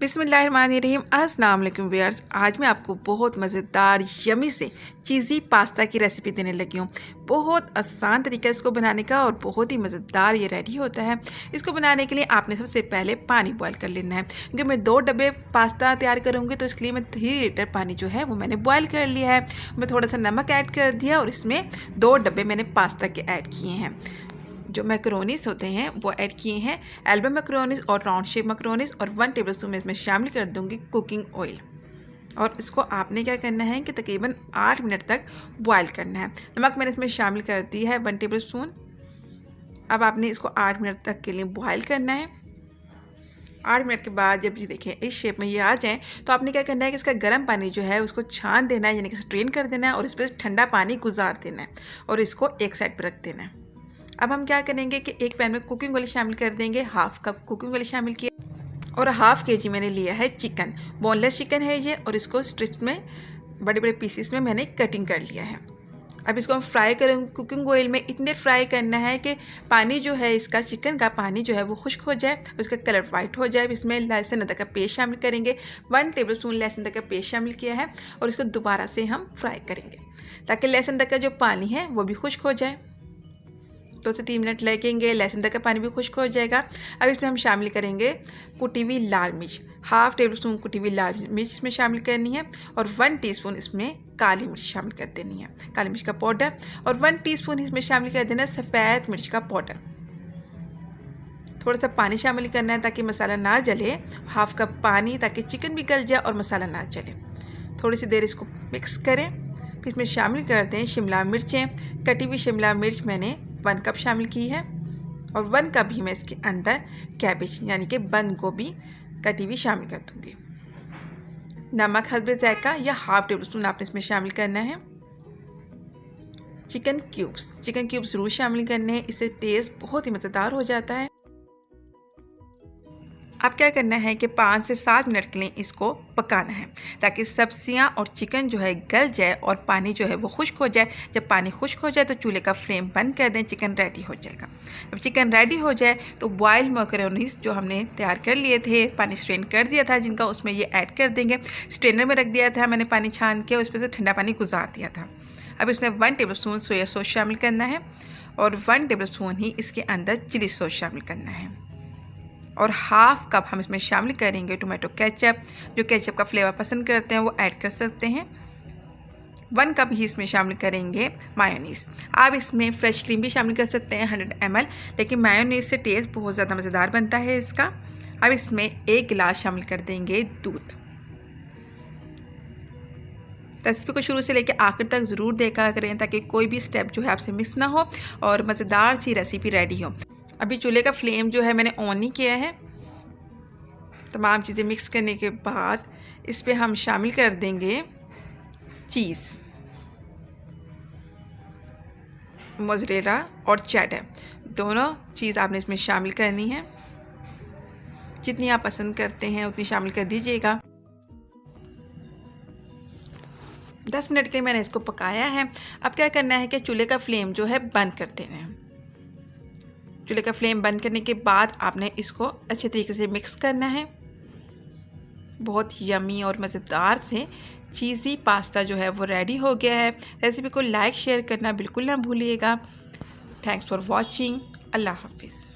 बिस्मिल्लाहिर्रहमानिर्रहीम। अस्सलाम वालेकुम व्यूअर्स। आज मैं आपको बहुत मज़ेदार यमी से चीज़ी पास्ता की रेसिपी देने लगी हूँ। बहुत आसान तरीका है इसको बनाने का और बहुत ही मज़ेदार ये रेडी होता है। इसको बनाने के लिए आपने सबसे पहले पानी बॉयल कर लेना है, क्योंकि मैं 2 डब्बे पास्ता तैयार करूँगी तो इसके लिए मैं 3 लीटर पानी जो है वो मैंने बॉयल कर लिया है। मैं थोड़ा सा नमक ऐड कर दिया और इसमें 2 डब्बे मैंने पास्ता के ऐड किए हैं। जो मैक्रोनीस होते हैं वो ऐड किए हैं, एल्बो मैक्रोनीस और राउंड शेप मैक्रोनीस, और 1 टेबलस्पून में इसमें शामिल कर दूंगी कुकिंग ऑयल। और इसको आपने क्या करना है कि तकरीबन 8 मिनट तक बॉयल करना है। नमक मैंने इसमें शामिल कर दी है 1 टेबलस्पून। अब आपने इसको 8 मिनट तक के लिए बॉयल करना है। 8 मिनट के बाद जब ये देखें इस शेप में ये आ जाएँ तो आपने क्या करना है कि इसका गर्म पानी जो है उसको छान देना है, यानी कि स्ट्रेन कर देना है और इस पर ठंडा पानी गुजार देना है और इसको एक साइड पर रख देना है। अब हम क्या करेंगे कि एक पैन में कुकिंग ऑयल शामिल कर देंगे। हाफ कप कुकिंग ऑयल शामिल किया और हाफ केजी मैंने लिया है चिकन। बोनलेस चिकन है ये और इसको स्ट्रिप्स में बड़े बड़े पीसेस में मैंने कटिंग कर लिया है। अब इसको हम फ्राई करेंगे कुकिंग ऑयल में। इतने फ्राई करना है कि पानी जो है इसका, चिकन का पानी जो है वो खुश्क हो जाए, उसका कलर वाइट हो जाए। इसमें लहसुन अदरक का पेस्ट शामिल करेंगे। 1 टेबलस्पून लहसुन अदरक का पेस्ट शामिल किया है और इसको दोबारा से हम फ्राई करेंगे ताकि लहसुन अदरक का जो पानी है वो भी खुश्क हो जाए। 2 से 3 मिनट लगेंगे, लहसुन अदरक का पानी भी खुश्क हो जाएगा। अब इसमें हम शामिल करेंगे कुटी हुई लाल मिर्च। हाफ टेबलस्पून कुटी हुई लाल मिर्च इसमें शामिल करनी है और 1 टीस्पून इसमें काली मिर्च शामिल कर देनी है, काली मिर्च का पाउडर, और 1 टीस्पून इसमें शामिल कर देना है सफ़ेद मिर्च का पाउडर। थोड़ा सा पानी शामिल करना है ताकि मसाला ना जले। हाफ कप पानी ताकि चिकन भी गल जाए और मसाला ना जले। थोड़ी सी देर इसको मिक्स करें। फिर इसमें शामिल करते हैं शिमला मिर्चें। कटी हुई शिमला मिर्च मैंने 1 कप शामिल की है और 1 कप ही मैं इसके अंदर कैबेज यानी कि बंद गोभी कटी हुई शामिल कर दूँगी। नमक हस्बे जायका या हाफ टेबलस्पून आपने इसमें शामिल करना है। चिकन क्यूब्स ज़रूर शामिल करने हैं, इससे टेस्ट बहुत ही मज़ेदार हो जाता है। अब क्या करना है कि 5 से 7 मिनट के लिए इसको पकाना है ताकि सब्जियां और चिकन जो है गल जाए और पानी जो है वो खुश्क हो जाए। जब पानी खुश्क हो जाए तो चूल्हे का फ्लेम बंद कर दें, चिकन रेडी हो जाएगा। जब चिकन रेडी हो जाए तो बॉयल मैक्रोनीस जो हमने तैयार कर लिए थे, पानी स्ट्रेन कर दिया था जिनका, उसमें ये ऐड कर देंगे। स्ट्रेनर में रख दिया था मैंने पानी छान के, उस पर से ठंडा पानी गुजार दिया था। अब इसमें 1 टेबलस्पून सोया सॉस शामिल करना है और 1 टेबलस्पून ही इसके अंदर चिली सॉस शामिल करना है और हाफ कप हम इसमें शामिल करेंगे टोमेटो केचप। जो केचप का फ्लेवर पसंद करते हैं वो ऐड कर सकते हैं। 1 कप ही इसमें शामिल करेंगे मायोनीज़। आप इसमें फ्रेश क्रीम भी शामिल कर सकते हैं 100 ml, लेकिन मायोनीज़ से टेस्ट बहुत ज़्यादा मज़ेदार बनता है इसका। अब इसमें 1 गिलास शामिल कर देंगे दूध। रेसिपी को शुरू से लेकर आखिर तक ज़रूर देखा करें ताकि कोई भी स्टेप जो है आपसे मिस ना हो और मज़ेदार सी रेसिपी रेडी हो। अभी चूल्हे का फ्लेम जो है मैंने ऑन नहीं किया है। तमाम चीज़ें मिक्स करने के बाद इस पे हम शामिल कर देंगे चीज़, मोज़रेला और चेडर। दोनों चीज़ आपने इसमें शामिल करनी है। जितनी आप पसंद करते हैं उतनी शामिल कर दीजिएगा। 10 मिनट के लिए मैंने इसको पकाया है। अब क्या करना है कि चूल्हे का फ्लेम जो है बंद कर देना है। चूल्हे का फ्लेम बंद करने के बाद आपने इसको अच्छे तरीके से मिक्स करना है। बहुत यमी और मज़ेदार से चीज़ी पास्ता जो है वो रेडी हो गया है। रेसिपी को लाइक शेयर करना बिल्कुल ना भूलिएगा। Thanks for watching. अल्लाह हाफिज़।